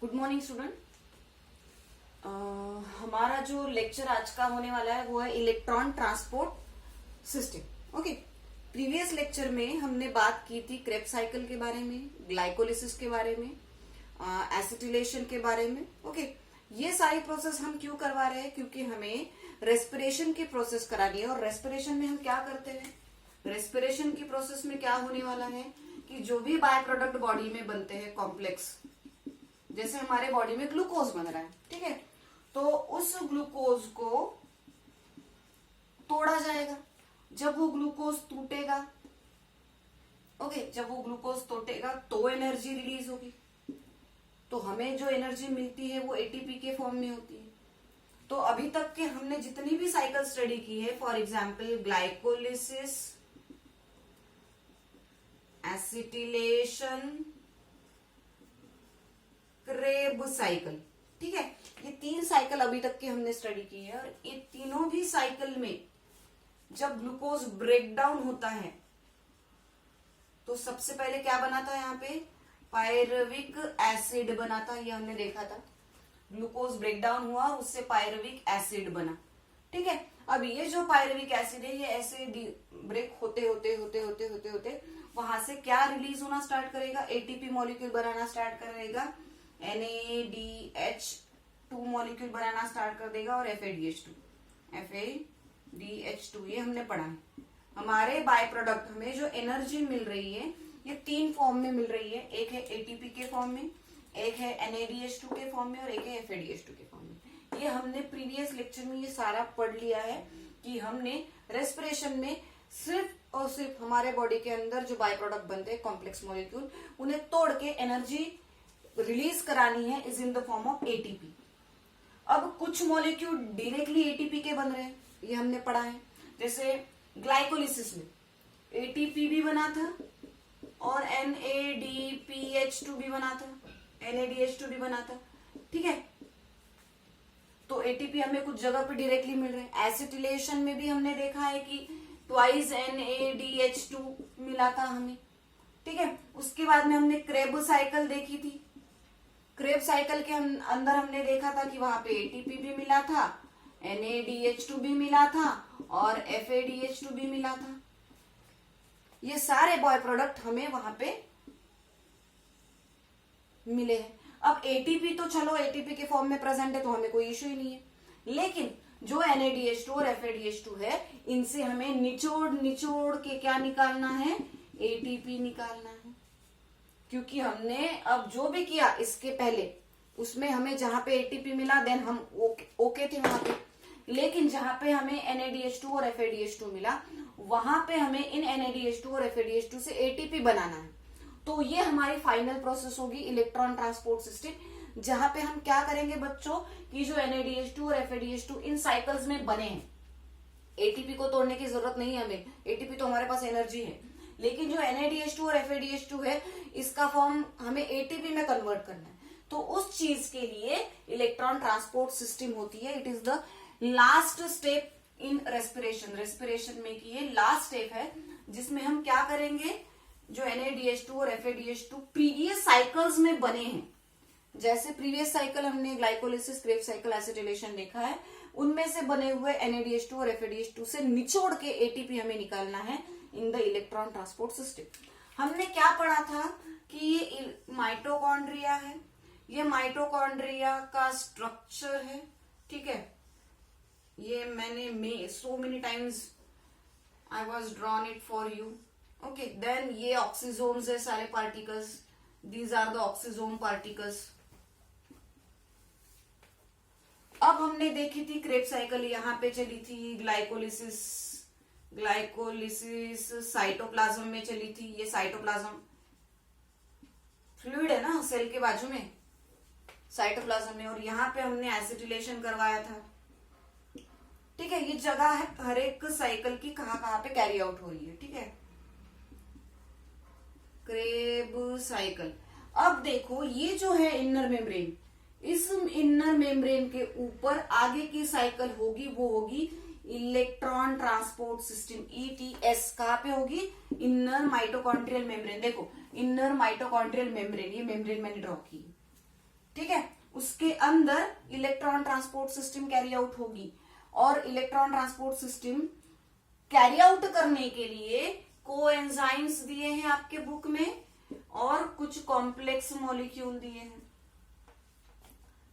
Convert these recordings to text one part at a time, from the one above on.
Good morning student. हमारा जो lecture आज का होने वाला है वो है electron transport system. Okay, previous lecture में हमने बात की थी क्रेब्स साइकिल के बारे में, ग्लाइकोलिसिस के बारे में, एसिटिलेशन के बारे में। ओके, ये सारी प्रोसेस हम क्यों करवा रहे हैं? क्योंकि हमें रेस्पिरेशन की प्रोसेस करानी है। और रेस्पिरेशन में हम क्या करते हैं? रेस्पिरेशन की प्रोसेस में क्या होने वाला है कि जो भी बाय प्रोडक्ट बॉडी में बनते हैं कॉम्प्लेक्स, जैसे हमारे बॉडी में ग्लूकोज बन रहा है, ठीक है, तो उस ग्लूकोज को तोड़ा जाएगा। जब वो ग्लूकोज टूटेगा, ओके, जब वो ग्लूकोज टूटेगा तो एनर्जी रिलीज होगी। तो हमें जो एनर्जी मिलती है वो एटीपी के फॉर्म में होती है। तो अभी तक के हमने जितनी भी साइकिल स्टडी की है, for example glycolysis, acetylation, Krebs cycle, ठीक है, ये 3 साइकिल अभी तक की हमने स्टडी की है। और ये तीनों भी साइकिल में जब ग्लूकोज ब्रेकडाउन होता है तो सबसे पहले क्या बना था? यहाँ पे पायरुविक एसिड बना था, ये हमने देखा था। ग्लूकोज ब्रेकडाउन हुआ, उससे पायरुविक एसिड बना, ठीक है। अब ये जो पायरुविक एसिड है, ये ऐसे ब्रेक होते होते होते होते होते होते वहां से क्या रिलीज होना स्टार्ट करेगा? एटीपी मॉलिक्यूल बनाना स्टार्ट करेगा, NADH2 मॉलिक्यूल बनाना स्टार्ट कर देगा, और FADH2 ये हमने पढ़ा है। हमारे बाय प्रोडक्ट हमें जो एनर्जी मिल रही है ये 3 फॉर्म में मिल रही है। एक है एटीपी के फॉर्म में, एक है NADH2 के फॉर्म में, और एक है FADH2 के फॉर्म में। ये हमने प्रीवियस लेक्चर में ये सारा पढ़ लिया है कि हमने रेस्पिरेशन में सिर्फ और सिर्फ हमारे बॉडी के अंदर जो बाय प्रोडक्ट बनते हैं कॉम्प्लेक्स मॉलिक्यूल, उन्हें तोड़ के एनर्जी रिलीज करानी है is in the form of ATP. अब कुछ मॉलिक्यूल डायरेक्टली एटीपी के बन रहे हैं, ये हमने पढ़ा है। जैसे ग्लाइकोलिसिस में एटीपी भी बना था और NADPH2 भी बना था, NADH2 भी बना था, ठीक है। तो एटीपी हमें कुछ जगह पे डायरेक्टली मिल रहे हैं। एसिटिलेशन में भी हमने देखा है कि ट्वाइस NADH2 मिला था हमें, ठीक है। उसके बाद में हमने क्रेब साइकिल देखी थी। क्रेब साइकिल के अंदर हमने देखा था कि वहां पे एटीपी भी मिला था, NADH2 भी मिला था, और FADH2 भी मिला था। ये सारे बॉय प्रोडक्ट हमें वहां पे मिले हैं। अब एटीपी तो चलो एटीपी के फॉर्म में प्रेजेंट है तो हमें कोई इश्यू ही नहीं है, लेकिन जो NADH2 और FADH2 है, इनसे हमें निचोड़ निचोड़ के क्या निकालना है? एटीपी निकालना है। क्योंकि हमने अब जो भी किया इसके पहले, उसमें हमें जहां पे एटीपी मिला देन हम ओके थे वहां पे, लेकिन जहां पे हमें NADH2 और FADH2 मिला वहां पे हमें इन NADH2 और FADH2 से एटीपी बनाना है। तो ये हमारी फाइनल प्रोसेस होगी इलेक्ट्रॉन ट्रांसपोर्ट सिस्टम, जहां पे हम क्या करेंगे बच्चों कि जो NADH2 और FADH2 इन साइकिल्स में बने हैं, एटीपी को तोड़ने की जरूरत नहीं है हमें, एटीपी तो हमारे पास एनर्जी है, लेकिन जो NADH2 और FADH2 है इसका फॉर्म हमें एटीपी में कन्वर्ट करना है। तो उस चीज के लिए इलेक्ट्रॉन ट्रांसपोर्ट सिस्टम होती है। It is the last step in respiration. Respiration में की ये लास्ट स्टेप है जिसमें हम क्या करेंगे? जो NADH2 और FADH2 प्रीवियस साइकिल्स में बने हैं, जैसे प्रीवियस साइकिल हमने ग्लाइकोलिसिस, क्रेब साइकिल, एसिटिलेशन देखा है, उनमें से बने हुए NADH2 और FADH2 से निचोड़ के एटीपी हमें निकालना है in the electron transport system. हमने क्या पढ़ा था कि ये माइटोकॉन्ड्रिया है, ये माइटोकॉन्ड्रिया का स्ट्रक्चर है, ठीक है। ये मैंने so many times I was drawn it for you, okay. Then ये ऑक्सीजोम्स है, सारे particles, these are the oxysome particles. अब हमने देखी थी क्रेब साइकिल, यहाँ पे चली थी ग्लाइकोलिसिस, साइटोप्लाज्म में चली थी। ये साइटोप्लाज्म फ्लूइड है ना सेल के बाजू में, साइटोप्लाज्म में, और यहाँ पे हमने एसिटिलेशन करवाया था, ठीक है। ये जगह है हर एक साइकिल की कहाँ कहाँ पे कैरी आउट हो रही है, ठीक है। Krebs cycle. अब देखो ये जो है इनर मेम्ब्रेन, इस इनर मेम्ब्रेन के ऊपर आगे की साइकिल होगी वो होगी इलेक्ट्रॉन ट्रांसपोर्ट सिस्टम, ETS। कहाँ पे होगी? Inner mitochondrial membrane. देखो इनर माइटोकॉन्ड्रियल मेम्ब्रेन, ये मेम्ब्रेन मैंने ड्रॉ की, ठीक है, उसके अंदर electron transport system carry out होगी, और electron transport system carry out करने के लिए कोएंजाइम्स दिए हैं आपके बुक में और कुछ कॉम्प्लेक्स मॉलिक्यूल दिए हैं।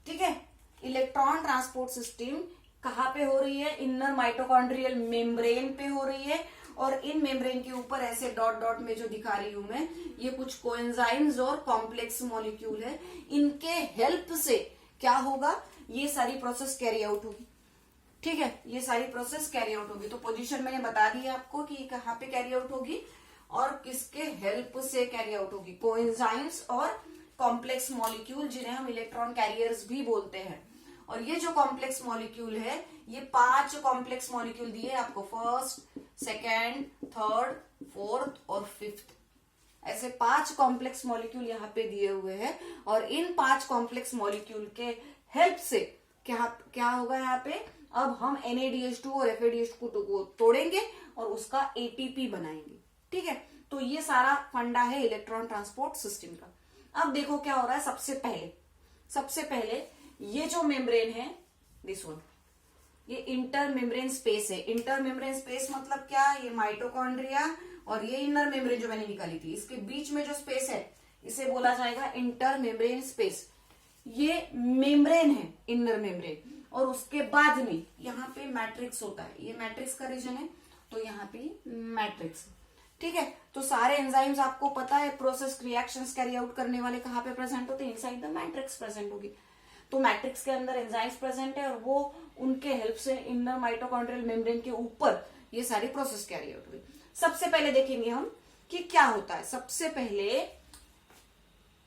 ठीक है, इलेक्ट्रॉन ट्रांसपोर्ट सिस्टम कहां पे हो रही है? इनर माइटोकॉन्ड्रियल मेम्ब्रेन पे हो रही है, और इन मेम्ब्रेन के ऊपर ऐसे डॉट डॉट में जो दिखा रही हूं मैं, ये कुछ कोएंजाइम्स और कॉम्प्लेक्स मॉलिक्यूल है। इनके हेल्प से क्या होगा? ये सारी प्रोसेस कैरी आउट होगी। ठीक है, ये सारी प्रोसेस कैरी आउट होगी। तो पोजीशन मैंने बता दी आपको कि कहाँ पे कैरी आउट होगी और किसके हेल्प से कैरी आउट होगी। कोएंजाइम्स और कॉम्प्लेक्स मॉलिक्यूल, जिन्हें हम इलेक्ट्रॉन कैरियर्स भी बोलते हैं। और ये जो कॉम्प्लेक्स मॉलिक्यूल है, ये 5 कॉम्प्लेक्स मॉलिक्यूल दिए आपको, फर्स्ट, सेकेंड, थर्ड, फोर्थ और फिफ्थ। ऐसे 5 कॉम्प्लेक्स मॉलिक्यूल यहाँ पे दिए हुए हैं, और इन 5 कॉम्प्लेक्स मॉलिक्यूल के हेल्प से क्या होगा यहाँ पे? अब हम NADH2 और FADH2 को तोड़ेंगे और उसका ATP बनाएंगे। ठीक है, तो ये सारा फंडा है इलेक्ट्रॉन ट्रांसपोर्ट सिस्टम का। अब देखो क्या हो रहा है। सबसे पहले ये जो मेम्ब्रेन है, दिस वन, ये इंटर मेम्ब्रेन स्पेस है। इंटर मेम्ब्रेन स्पेस मतलब क्या? ये माइटोकॉन्ड्रिया और ये इनर मेम्ब्रेन जो मैंने निकाली थी, इसके बीच में जो स्पेस है, इसे बोला जाएगा इंटर मेम्ब्रेन स्पेस। ये मेम्ब्रेन है, इनर मेम्ब्रेन, और उसके बाद में यहाँ पे मैट्रिक्स होता है। ये मैट्रिक्स का रीजन है, तो यहाँ पे मैट्रिक्स। ठीक है, तो सारे एंजाइम्स आपको पता है, प्रोसेस रिएक्शंस कैरी आउट करने वाले कहाँ पे प्रेजेंट होते हैं? इनसाइड द मैट्रिक्स प्रेजेंट होगी। तो मैट्रिक्स के अंदर एंजाइम्स प्रेजेंट है, और वो उनके हेल्प से इनर माइटोकॉन्ड्रियल मेम्ब्रेन के ऊपर ये सारी प्रोसेस कैरी आउट हुई। सबसे पहले देखेंगे हम कि क्या होता है। सबसे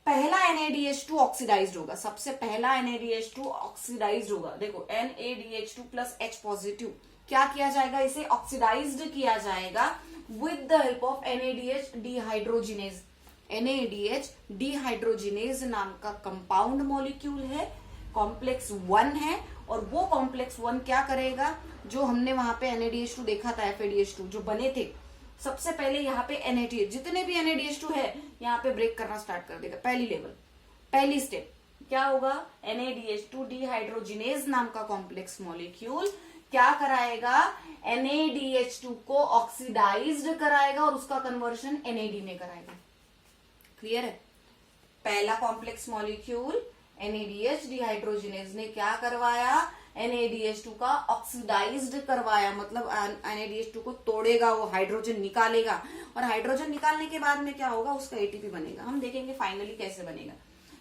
पहला NADH2 ऑक्सीडाइज्ड होगा। सबसे पहला NADH2 ऑक्सीडाइज्ड होगा। देखो, NADH2 प्लस H पॉजिटिव, क्या किया जाएगा? इसे ऑक्सीडाइज्ड किया जाएगा with the help of NADH dehydrogenase. NADH dehydrogenase नाम का कंपाउंड मॉलिक्यूल है, कॉम्प्लेक्स 1 है, और वो कॉम्प्लेक्स 1 क्या करेगा? जो हमने वहां पे NADH2 देखा था, FADH2 जो बने थे, सबसे पहले यहाँ पे NADH, जितने भी NADH2 है यहाँ पे ब्रेक करना स्टार्ट कर देगा। पहली लेवल, पहली स्टेप क्या होगा? NADH2 डिहाइड्रोजिनेज नाम का कॉम्प्लेक्स मॉलिक्यूल क्या कराएगा? NADH2 को ऑक्सीडाइज्ड कराएगा और उसका कन्वर्शन NAD में कराएगा। क्लियर है? पहला कॉम्प्लेक्स मॉलिक्यूल NADH डिहाइड्रोजिनेज ने क्या करवाया? NADH2 का ऑक्सीडाइज्ड करवाया, मतलब NADH2 को तोड़ेगा, वो हाइड्रोजन निकालेगा, और हाइड्रोजन निकालने के बाद में क्या होगा? उसका ATP बनेगा। हम देखेंगे फाइनली कैसे बनेगा।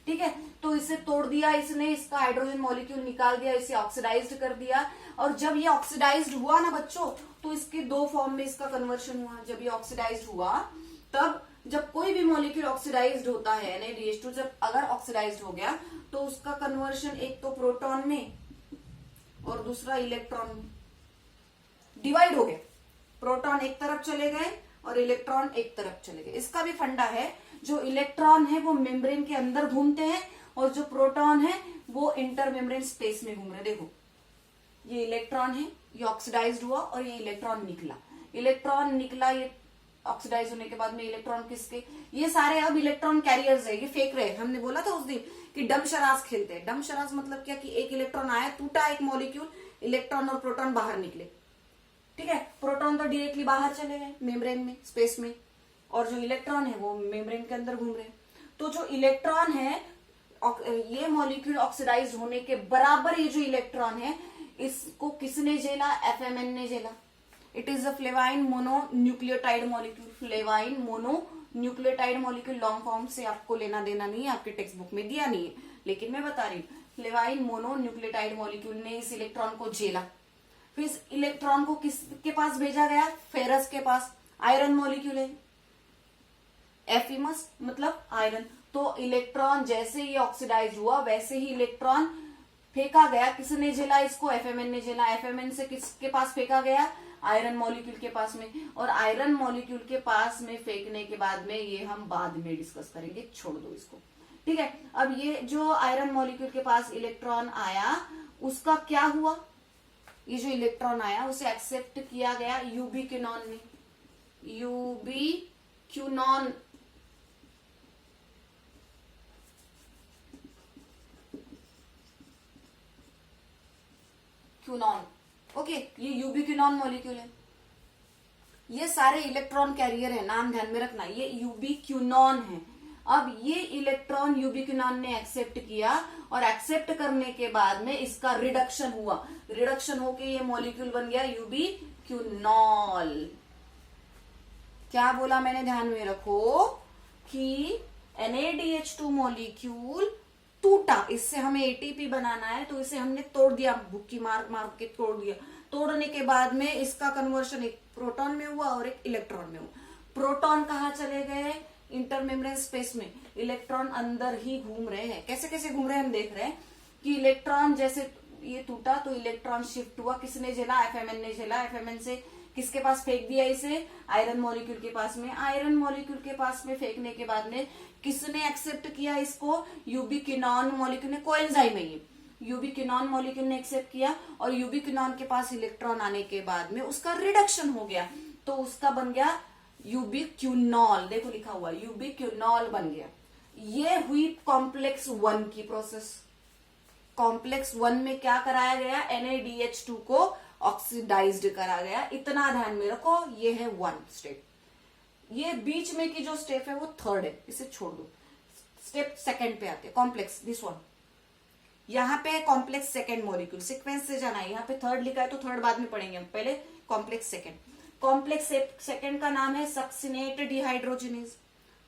ठीक है, तो इसे तोड़ दिया इसने, इसका हाइड्रोजन मॉलिक्यूल निकाल दिया, इसे ऑक्सीडाइज्ड कर दिया, और जब ये ऑक्सीडाइज्ड हुआ ना बच्चों, तो इसके 2 फॉर्म में इसका कन्वर्शन हुआ। जब ये ऑक्सीडाइज्ड हुआ, तब जब कोई भी मॉलिक्यूल ऑक्सीडाइज्ड होता है, NADH2 जब अगर ऑक्सीडाइज्ड हो गया, तो उसका कन्वर्शन एक तो प्रोटॉन में और दूसरा इलेक्ट्रॉन में डिवाइड हो गया। प्रोटॉन एक तरफ चले गए और इलेक्ट्रॉन एक तरफ चले गए। इसका भी फंडा है, जो इलेक्ट्रॉन है वो मेम्ब्रेन के अंदर घूमते हैं, और जो प्रोटॉन है वो इंटर मेम्ब्रेन स्पेस में घूम रहे हैं। देखो, ये इलेक्ट्रॉन है, ये ऑक्सीडाइज्ड हुआ और ये इलेक्ट्रॉन निकला, ये ऑक्सीडाइज होने के बाद में इलेक्ट्रॉन किसके? ये सारे अब इलेक्ट्रॉन कैरियर्स है, ये फेंक रहे हैं। हमने बोला था उस दिन कि डम शराज खेलते हैं। डम शराज मतलब क्या? कि एक इलेक्ट्रॉन आया, टूटा एक मॉलिक्यूल, इलेक्ट्रॉन और प्रोटॉन बाहर निकले। ठीक है, प्रोटॉन तो डायरेक्टली बाहर चले गए मेम्ब्रेन में, स्पेस में, और जो इलेक्ट्रॉन है वो मेम्ब्रेन के अंदर घूम रहे हैं। तो जो इलेक्ट्रॉन है, ये मॉलिक्यूल ऑक्सीडाइज होने के बराबर ये जो इलेक्ट्रॉन है, इसको किसने झेला? FMN ने झेला। It is a flavin mononucleotide molecule. Flavin mononucleotide molecule long form से आपको लेना देना नहीं है, आपके टेक्स्ट बुक में दिया नहीं है, लेकिन मैं बता रही हूँ, फ्लेवाइन मोनोन्यूक्लियोटाइड मॉलिक्यूल ने इस इलेक्ट्रॉन को झेला। फिर इस इलेक्ट्रॉन को किसके पास भेजा गया? फेरस के पास। आयरन मॉलिक्यूल है, एफिमस मतलब आयरन। तो इलेक्ट्रॉन जैसे ही ऑक्सीडाइज हुआ, वैसे ही इलेक्ट्रॉन फेंका गया। किसने झेला इसको? FMN ने झेला। FMN से किसके पास फेंका गया? आयरन मॉलिक्यूल के पास में। और आयरन मॉलिक्यूल के पास में फेंकने के बाद में, ये हम बाद में डिस्कस करेंगे, छोड़ दो इसको। ठीक है, अब ये जो आयरन मॉलिक्यूल के पास इलेक्ट्रॉन आया, उसका क्या हुआ? ये जो इलेक्ट्रॉन आया उसे एक्सेप्ट किया गया यूबीक्विनोन ने। यूबीक्विनोन क्यूनॉन। ओके, ये यूबिक्विनॉन मॉलिक्यूल है। ये सारे इलेक्ट्रॉन कैरियर है, नाम ध्यान में रखना, ये यूबिक्विनॉन है। अब ये इलेक्ट्रॉन यूबिक्विनॉन ने एक्सेप्ट किया और एक्सेप्ट करने के बाद में इसका रिडक्शन हुआ, रिडक्शन होके ये मॉलिक्यूल बन गया यूबिक्विनॉल। क्या बोला मैंने, ध्यान में रखो कि NaDH2 मॉलिक्यूल टूटा, इससे हमें एटीपी बनाना है तो इसे हमने तोड़ दिया, भुक्की मार मार के तोड़ दिया। तोड़ने के बाद में इसका कन्वर्शन एक प्रोटॉन में हुआ और एक इलेक्ट्रॉन में हुआ। प्रोटॉन कहाँ चले गए, इंटरमेम्ब्रेन स्पेस में, इलेक्ट्रॉन अंदर ही घूम रहे हैं। कैसे कैसे घूम रहे हैं हम देख रहे हैं कि इलेक्ट्रॉन जैसे ये टूटा तो इलेक्ट्रॉन शिफ्ट हुआ, किसने झेला, FMN ने झेला। FMN से किसके पास फेंक दिया इसे, आयरन मॉलिक्यूल के पास में। आयरन मॉलिक्यूल के पास में फेंकने के बाद में किसने एक्सेप्ट किया इसको, यूबिक्विनॉन मॉलिक्यूल ने। कोएंजाइम है ये, यूबिक्विनॉन मॉलिक्यूल ने एक्सेप्ट किया और यूबिक्विनॉन के पास इलेक्ट्रॉन आने के बाद में उसका रिडक्शन हो गया तो उसका बन गया यूबिक्विनॉल। देखो लिखा हुआ यूबिक्विनॉल बन गया। ये हुई कॉम्प्लेक्स 1 की प्रोसेस। कॉम्प्लेक्स 1 में क्या कराया गया, NaDH2 को ऑक्सीडाइज्ड करा गया। इतना ध्यान में रखो, ये है 1 स्टेप। ये बीच में की जो स्टेप है वो 3rd है, इसे छोड़ दो। स्टेप 2nd पे आते हैं, कॉम्प्लेक्स दिस 1। यहाँ पे कॉम्प्लेक्स 2nd मॉलिक्यूल, सीक्वेंस से जाना है। यहाँ पे 3rd लिखा है तो 3rd बाद में पढ़ेंगे हम, पहले कॉम्प्लेक्स 2nd। कॉम्प्लेक्स 2nd का नाम है सक्सिनेट डिहाइड्रोजिनेज।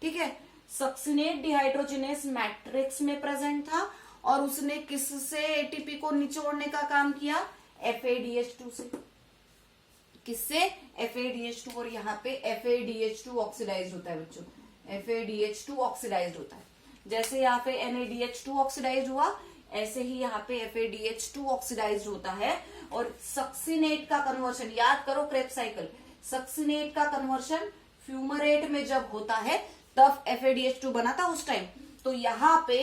ठीक है, सक्सिनेट डिहाइड्रोजिनेज मैट्रिक्स में प्रेजेंट था और उसने किससे एटीपी को निचोड़ने का काम किया, FADH2 से। किससे, FADH2। और यहाँ पे FADH2 ऑक्सीडाइज होता है बच्चों, FADH2 ऑक्सीडाइज होता है। जैसे यहाँ पे NaDH2 ऑक्सीडाइज हुआ, ऐसे ही यहाँ पे FADH2 ऑक्सीडाइज होता है। और सक्सिनेट का कन्वर्शन याद करो, क्रेब्स साइकिल, सक्सिनेट का कन्वर्शन फ्यूमरेट में जब होता है तब FADH2 बना था उस टाइम। तो यहाँ पे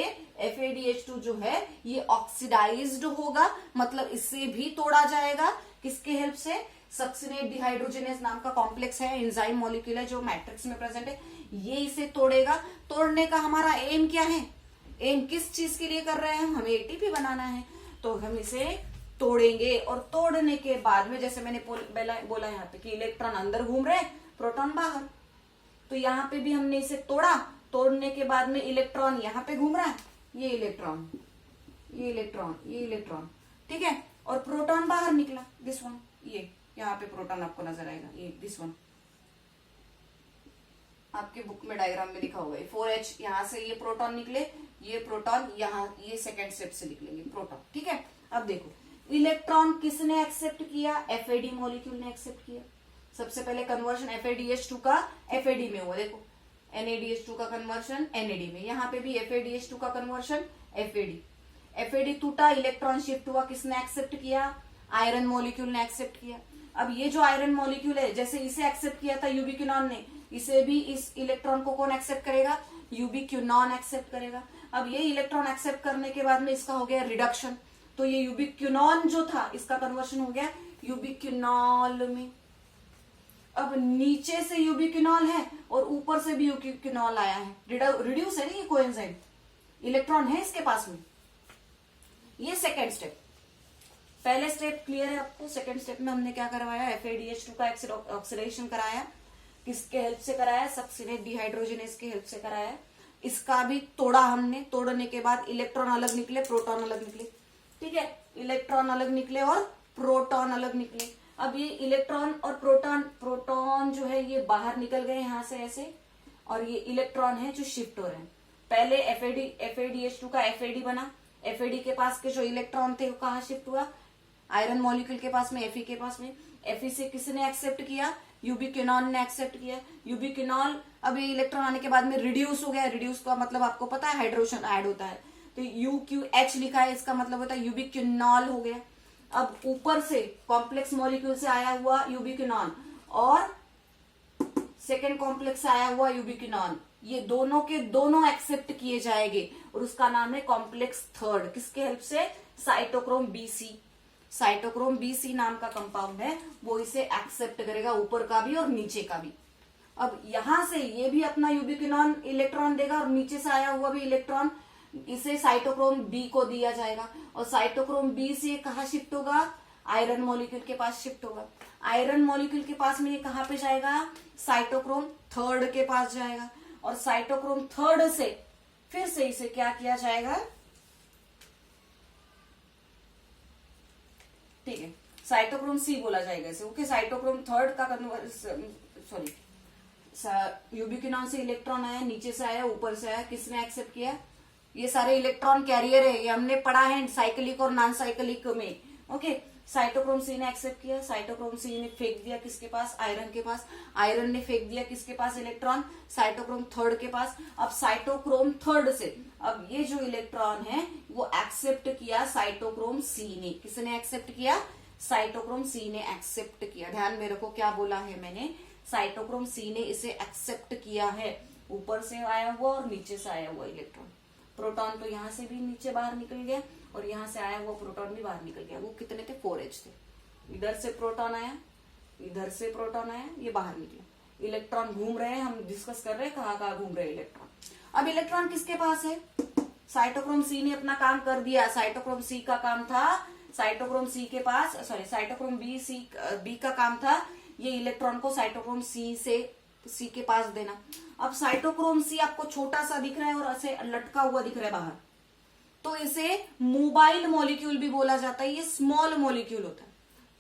FADH2 जो है ये ऑक्सीडाइज्ड होगा, मतलब इससे भी तोड़ा जाएगा। किसके हेल्प से, सक्सिनेट डिहाइड्रोजिनेज नाम का कॉम्प्लेक्स है, एंजाइम मॉलिक्यूल है जो मैट्रिक्स में प्रेजेंट है, ये इसे तोड़ेगा। तोड़ने का हमारा एम क्या है, एम किस चीज के लिए कर रहे हैं, हमें एटीपी बनाना है तो हम इसे तोड़ेंगे। और तोड़ने के बाद में जैसे मैंने बोला यहाँ पे कि इलेक्ट्रॉन अंदर घूम रहे, प्रोटॉन बाहर, तो यहाँ पे भी हमने इसे तोड़ा। तोड़ने के बाद में इलेक्ट्रॉन यहाँ पे घूम रहा है, ये इलेक्ट्रॉन, ये इलेक्ट्रॉन, ये इलेक्ट्रॉन, ठीक है, और प्रोटॉन बाहर निकला, दिस वन। ये यहाँ पे प्रोटॉन आपको नजर आएगा, ये दिस वन, आपके बुक में डायग्राम में लिखा होगा। 4H यहाँ से ये प्रोटॉन निकले, ये प्रोटॉन यहाँ ये 2nd स्टेप से निकलेंगे प्रोटॉन। ठीक है, अब देखो इलेक्ट्रॉन किसने एक्सेप्ट किया, FAD मॉलिक्यूल ने एक्सेप्ट किया। सबसे पहले कन्वर्शन FADH2 का FAD में हुआ, देखो NaDH2 का कन्वर्शन NAD में, यहाँ पे भी FADH2 का कन्वर्शन FAD टूटा, इलेक्ट्रॉन शिफ्ट हुआ, किसने एक्सेप्ट किया, आयरन मॉलिक्यूल ने एक्सेप्ट किया। अब ये जो आयरन मॉलिक्यूल है, जैसे इसे एक्सेप्ट किया था यूबिक्विनॉन ने, इसे भी इस इलेक्ट्रॉन को कौन एक्सेप्ट करेगा, यूबिक्विनॉन एक्सेप्ट करेगा। अब ये इलेक्ट्रॉन एक्सेप्ट करने के बाद में इसका हो गया रिडक्शन, तो ये यूबिक्विनॉन जो था इसका कन्वर्शन हो गया यूबिक्विनॉल में। अब नीचे से यूबिक्विनॉल है और ऊपर से भी यूबिक्विनॉल आया है, रिड्यूस है ना ये कोएंजाइम, इलेक्ट्रॉन है इसके पास में। ये 2nd स्टेप। पहले स्टेप क्लियर है आपको, 2nd स्टेप में हमने क्या करवाया, FADH2 का ऑक्सीडेशन कराया। किसके हेल्प से कराया, सक्सिनेट डिहाइड्रोजिनेज के हेल्प से कराया। इसका भी तोड़ा हमने, तोड़ने के बाद इलेक्ट्रॉन अलग निकले, प्रोटॉन अलग निकले। ठीक है, इलेक्ट्रॉन अलग निकले और प्रोटॉन अलग निकले। अब ये इलेक्ट्रॉन और प्रोटॉन जो है ये बाहर निकल गए यहां से ऐसे, और ये इलेक्ट्रॉन है जो शिफ्ट हो रहे हैं। पहले FADH2 का FAD बना, FAD के पास के जो इलेक्ट्रॉन थे वो कहाँ शिफ्ट हुआ, आयरन मॉलिक्यूल के पास में, Fe के पास में। Fe से किसने एक्सेप्ट किया, यूबिक्विनॉन ने एक्सेप्ट किया। यूबिक्विनॉल अब ये इलेक्ट्रॉन आने के बाद में रिड्यूस हो गया। रिड्यूस का मतलब आपको पता है, हाइड्रोजन ऐड होता है, तो UQH लिखा है, इसका मतलब होता है यूबिक्विनॉल हो गया। अब ऊपर से कॉम्प्लेक्स मॉलिक्यूल से आया हुआ यूबिक्विनॉन और 2nd कॉम्प्लेक्स से आया हुआ यूबिक्विनॉन, ये दोनों के दोनों एक्सेप्ट किए जाएंगे और उसका नाम है कॉम्प्लेक्स 3rd। किसके हेल्प से, साइटोक्रोम BC। साइटोक्रोम BC नाम का कंपाउंड है, वो इसे एक्सेप्ट करेगा, ऊपर का भी और नीचे का भी। अब यहां से ये भी अपना यूबिक्विनॉन इलेक्ट्रॉन देगा और नीचे से आया हुआ भी इलेक्ट्रॉन इसे साइटोक्रोम B को दिया जाएगा। और साइटोक्रोम B से कहा शिफ्ट होगा, आयरन मॉलिक्यूल के पास शिफ्ट होगा। आयरन मॉलिक्यूल के पास में ये कहां पे जाएगा, साइटोक्रोम थर्ड के पास जाएगा, और साइटोक्रोम थर्ड से फिर से इसे क्या किया जाएगा, ठीक है, साइटोक्रोम सी बोला जाएगा इसे, ओके। साइटोक्रोम थर्ड का सॉरी, यूबिक्विनॉन से इलेक्ट्रॉन आया, नीचे से आया, ऊपर से आया, किसने एक्सेप्ट किया, ये सारे इलेक्ट्रॉन कैरियर है, ये हमने पढ़ा है साइक्लिक और नॉन साइक्लिक में, ओके। साइटोक्रोम सी ने एक्सेप्ट किया, साइटोक्रोम सी ने फेंक दिया किसके पास, आयरन के पास, आयरन ने फेंक दिया किसके पास, इलेक्ट्रॉन, साइटोक्रोम थर्ड के पास। अब साइटोक्रोम थर्ड से अब ये जो इलेक्ट्रॉन है वो एक्सेप्ट किया साइटोक्रोम सी ने, किसने एक्सेप्ट किया, साइटोक्रोम सी ने एक्सेप्ट किया। ध्यान में रखो क्या बोला है मैंने, साइटोक्रोम सी ने इसे एक्सेप्ट किया है, ऊपर से आया हुआ और नीचे से आया हुआ इलेक्ट्रॉन। प्रोटॉन तो यहां से भी नीचे बाहर निकल गया और यहां से आया हुआ प्रोटॉन भी बाहर निकल गया। वो कितने थे, 4H थे। इधर से प्रोटॉन आया, इधर से प्रोटॉन आया, ये बाहर निकले। इलेक्ट्रॉन घूम रहे हैं, हम डिस्कस कर रहे हैं कहाँ कहाँ घूम रहे हैं इलेक्ट्रॉन। अब इलेक्ट्रॉन किसके पास है, साइटोक्रोम सी ने अपना काम कर दिया। साइटोक्रोम सी का काम था, साइटोक्रोम सी के पास सॉरी साइटोक्रोम बी का काम था ये इलेक्ट्रॉन को साइटोक्रोम सी के पास देना। अब साइटोक्रोम सी आपको छोटा सा दिख रहा है और ऐसे लटका हुआ दिख रहा है बाहर, तो इसे मोबाइल मॉलिक्यूल भी बोला जाता है। ये स्मॉल मॉलिक्यूल होता है,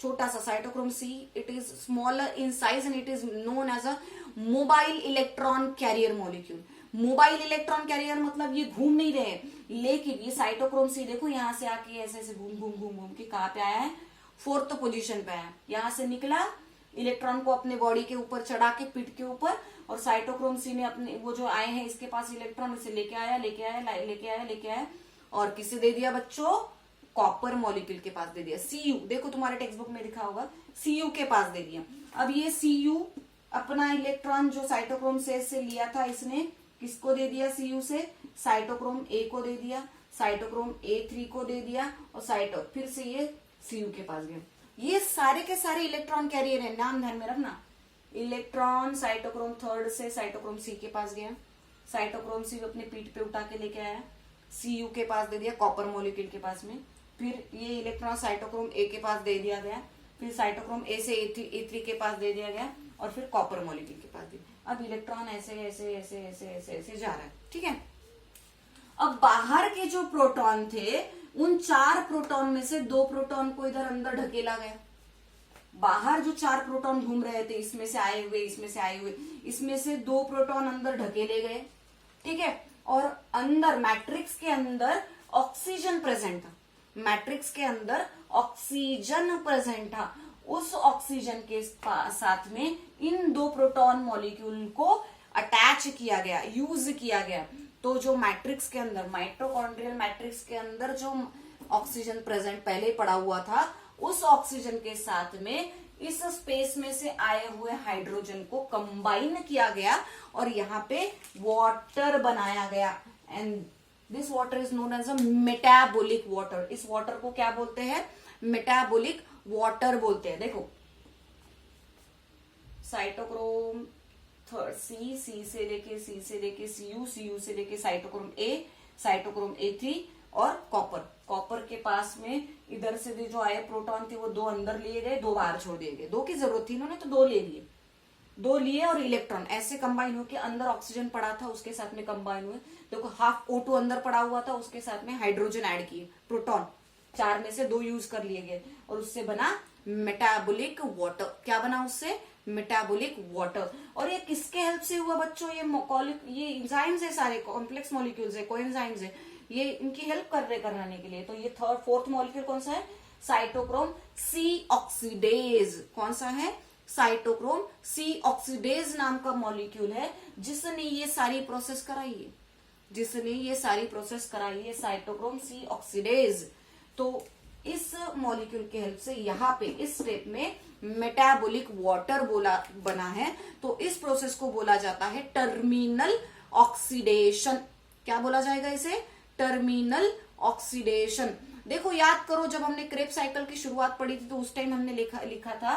छोटा सा cytochrome C, it is smaller in size and it is known as a mobile electron carrier molecule. Mobile electron carrier मतलब ये घूम नहीं रहे, लेकिन ये साइटोक्रोम सी देखो यहां से आके ऐसे ऐसे घूम घूम घूम घूम के कहां पे आया है, 4th पोजीशन पे आया। यहां से निकला, इलेक्ट्रॉन को अपने बॉडी के ऊपर चढ़ा के पीठ के ऊपर, और साइटोक्रोम सी ने अपने वो जो आए हैं इसके पास इलेक्ट्रॉन इसे लेके आया लेके आया लेके आया लेके आया, और किसे दे दिया बच्चों, कॉपर मॉलिक्यूल के पास दे दिया। Cu देखो तुम्हारे टेक्स्ट बुक में लिखा होगा, Cu के पास दे दिया। अब ये Cu अपना इलेक्ट्रॉन जो साइटोक्रोम से लिया था इसने किसको दे दिया, Cu से साइटोक्रोम A को दे दिया, साइटोक्रोम A3 को दे दिया, और फिर से ये Cu के पास गया। ये सारे के सारे इलेक्ट्रॉन कैरियर है, नाम ध्यान में रखना। इलेक्ट्रॉन साइटोक्रोम थर्ड से साइटोक्रोम सी के पास गया, साइटोक्रोम सी अपने पीठ पे उठा के लेके आया, Cu के पास दे दिया कॉपर मॉलिक्यूल के पास में, फिर ये इलेक्ट्रॉन साइटोक्रोम ए के पास दे दिया गया, फिर साइटोक्रोम ए से A3 के पास दे दिया गया, और फिर कॉपर मॉलिक्यूल के पास दिया। अब इलेक्ट्रॉन ऐसे ऐसे ऐसे ऐसे ऐसे ऐसे जा रहा है, ठीक है। अब बाहर के जो प्रोटॉन थे उन 4 प्रोटॉन में से 2 प्रोटॉन को इधर अंदर ढकेला गया। बाहर जो 4 प्रोटॉन घूम रहे थे, इसमें से आए हुए, इसमें से आए हुए, इसमें से 2 प्रोटॉन अंदर ढकेले गए, ठीक है। और अंदर मैट्रिक्स के अंदर ऑक्सीजन प्रेजेंट था, मैट्रिक्स के अंदर ऑक्सीजन प्रेजेंट था। उस ऑक्सीजन के साथ में इन 2 प्रोटॉन मॉलिक्यूल को अटैच किया गया, यूज किया गया। तो जो मैट्रिक्स के अंदर, माइटोकॉन्ड्रियल मैट्रिक्स के अंदर जो ऑक्सीजन प्रेजेंट पहले पड़ा हुआ था, उस ऑक्सीजन के साथ में इस स्पेस में से आए हुए हाइड्रोजन को कंबाइन किया गया और यहाँ पे वाटर बनाया गया, and this water is known as a metabolic water. इस वाटर को क्या बोलते हैं, मेटाबोलिक वाटर बोलते हैं। देखो साइटोक्रोम सी से लेके Cu से लेके साइटोक्रोम A, साइटोक्रोम A3 और कॉपर के पास में इधर से जो आए प्रोटॉन थे वो 2 अंदर लिए गए, 2 बाहर छोड़ दिए गए। 2 की जरूरत थी इन्होंने तो 2 ले लिए, 2 लिए और इलेक्ट्रॉन ऐसे कंबाइन होके अंदर ऑक्सीजन पड़ा था उसके साथ में कंबाइन हुए। देखो हाफ O2 अंदर पड़ा हुआ था, उसके साथ में हाइड्रोजन ऐड किए, प्रोटॉन 4 में से 2 यूज कर लिए गए और उससे बना मेटाबोलिक वाटर। क्या बना उससे, मेटाबोलिक वाटर। और ये किसके हेल्प से हुआ बच्चों, ये एंजाइम्स है, सारे कॉम्प्लेक्स मॉलिक्यूल्स है, कोएंजाइम्स है, ये इनकी हेल्प कर रहे कराने के लिए। तो ये 4th मॉलिक्यूल कौन सा है, साइटोक्रोम सी ऑक्सीडेज। कौन सा है, साइटोक्रोम सी ऑक्सीडेज नाम का मॉलिक्यूल है जिसने ये सारी प्रोसेस कराई है, साइटोक्रोम सी ऑक्सीडेज। तो इस मॉलिक्यूल के हेल्प से यहाँ पे इस स्टेप में मेटाबोलिक वाटर बना है। तो इस प्रोसेस को बोला जाता है टर्मिनल ऑक्सीडेशन। क्या बोला जाएगा इसे, टर्मिनल ऑक्सीडेशन। देखो याद करो जब हमने क्रेब साइकिल की शुरुआत पढ़ी थी तो उस टाइम हमने लिखा था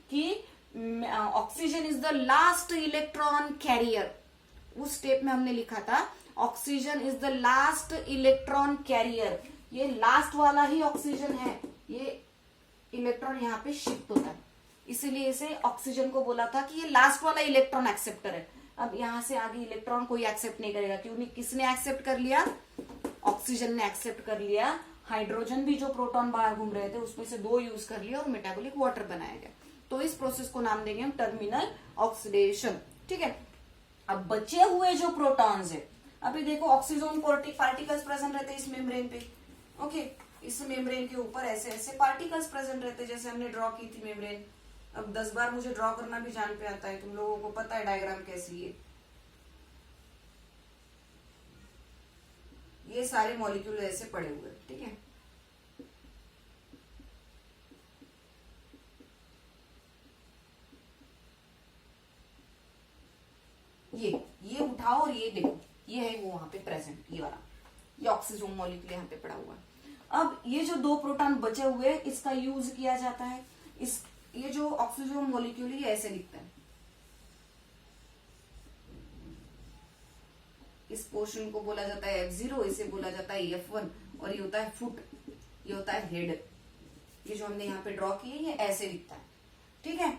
कि oxygen is the last electron carrier. उस स्टेप में हमने लिखा था oxygen is the last electron carrier. ये लास्ट वाला ही ऑक्सीजन है, ये इलेक्ट्रॉन यहाँ पे शिफ्ट होता है, इसीलिए इसे ऑक्सीजन को बोला था कि ये लास्ट वाला इलेक्ट्रॉन एक्सेप्टर है। अब यहां से आगे इलेक्ट्रॉन कोई एक्सेप्ट नहीं करेगा, क्यों नहीं, किसने एक्सेप्ट कर लिया, ऑक्सीजन ने एक्सेप्ट कर लिया। हाइड्रोजन भी जो प्रोटॉन बाहर घूम रहे थे उसमें से 2 यूज कर लिया और मेटाबॉलिक वाटर बनाया गया। तो इस प्रोसेस को नाम देंगे हम टर्मिनल ऑक्सीडेशन। ठीक है, अब बचे हुए जो प्रोटॉन्स है, अभी देखो ऑक्सीजन पार्टिकल्स प्रेजेंट रहते हैं इस मेम्ब्रेन पे। ओके, इस मेम्ब्रेन के ऊपर ऐसे ऐसे पार्टिकल्स प्रेजेंट रहते हैं, जैसे हमने ड्रॉ की थी मेम्ब्रेन। अब 10 बार मुझे ड्रॉ करना भी जान पे आता है, तुम लोगों को पता है डायग्राम कैसी है। ये सारे मॉलिक्यूल ऐसे पड़े हुए, ठीक है। ये उठाओ और ये देखो, ये है वो वहां पे प्रेजेंट, ये वाला, ये ऑक्सीजन मॉलिक्यूल यहाँ पे पड़ा हुआ है। अब ये जो 2 प्रोटॉन बचे हुए इसका यूज किया जाता है। ये जो ऑक्सीजन मॉलिक्यूल ये ऐसे दिखता है, इस पोर्शन को बोला जाता है F0, इसे बोला जाता है F1, और ये होता है फुट, ये होता है हेड। ये जो हमने यहाँ पे ड्रॉ किया ये ऐसे दिखता है, ठीक है।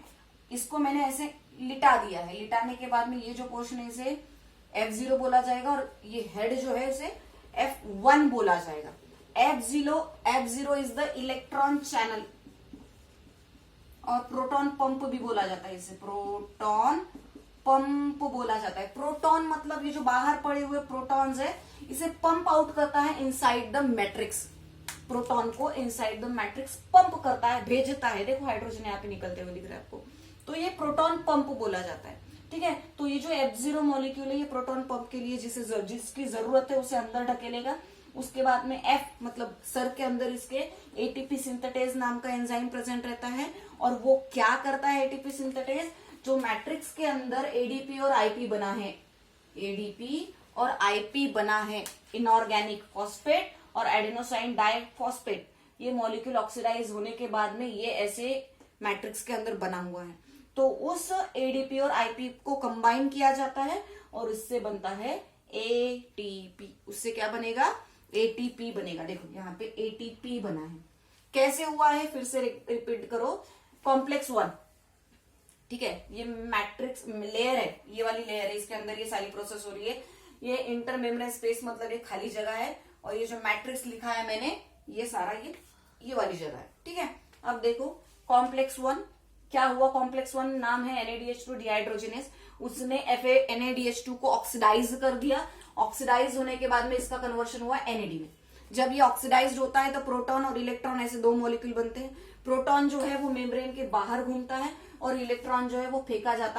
इसको मैंने ऐसे लिटा दिया है, लिटाने के बाद में ये जो पोर्शन है इसे F0 बोला जाएगा, और ये हेड जो है उसे F1 बोला जाएगा। F0 is the electron channel, और प्रोटॉन पंप भी बोला जाता है इसे, प्रोटॉन पंप बोला जाता है। प्रोटॉन मतलब ये जो बाहर पड़े हुए प्रोटॉन्स है इसे पंप आउट करता है इनसाइड द मैट्रिक्स। प्रोटॉन को इनसाइड द मैट्रिक्स पंप करता है, भेजता है। देखो हाइड्रोजन यहाँ पे निकलते हुए दिख रहा है आपको, तो ये प्रोटॉन पंप बोला जाता है, ठीक है। तो ये जो F0 मॉलिक्यूल है ये प्रोटॉन पंप के लिए जिसकी जरूरत है उसे अंदर ढकेलेगा। उसके बाद में F मतलब सर के अंदर इसके एटीपी सिंथेटेज नाम का एंजाइम प्रेजेंट रहता है, और वो क्या करता है एटीपी सिंथेटेज, जो मैट्रिक्स के अंदर एडीपी और आईपी बना है, एडीपी और आईपी बना है, इनऑर्गेनिक फॉस्फेट और एडेनोसाइन डाइफॉस्फेट, ये मॉलिक्यूल ऑक्सीडाइज होने के बाद में ये ऐसे मैट्रिक्स के अंदर बना हुआ है। तो उस एडीपी और आईपी को कंबाइन किया जाता है और इससे बनता है एटीपी। उससे क्या बनेगा, एटीपी बनेगा। देखो यहाँ पे एटीपी बना है, कैसे हुआ है फिर से रिपीट करो। कॉम्प्लेक्स 1, ठीक है, ये मैट्रिक्स लेयर है, ये वाली लेयर है, इसके अंदर ये सारी प्रोसेस हो रही है। ये इंटरमेम्ब्रेन स्पेस मतलब ये खाली जगह है, और ये जो मैट्रिक्स लिखा है मैंने ये सारा ये वाली जगह है, ठीक है। अब देखो कॉम्प्लेक्स 1 क्या हुआ, कॉम्प्लेक्स 1 नाम है NADH2 डिहाइड्रोजिनेस, उसने NADH2 को ऑक्सीडाइज कर दिया। ऑक्सीडाइज होने के बाद में इसका कन्वर्शन हुआ NAD में। जब ये ऑक्सीडाइज होता है तो प्रोटॉन और इलेक्ट्रॉन ऐसे 2 मॉलिक्यूल बनते हैं। प्रोटॉन जो है वो मेम्ब्रेन के बाहर घूमता है और इलेक्ट्रॉन जो है वो फेंका जाता है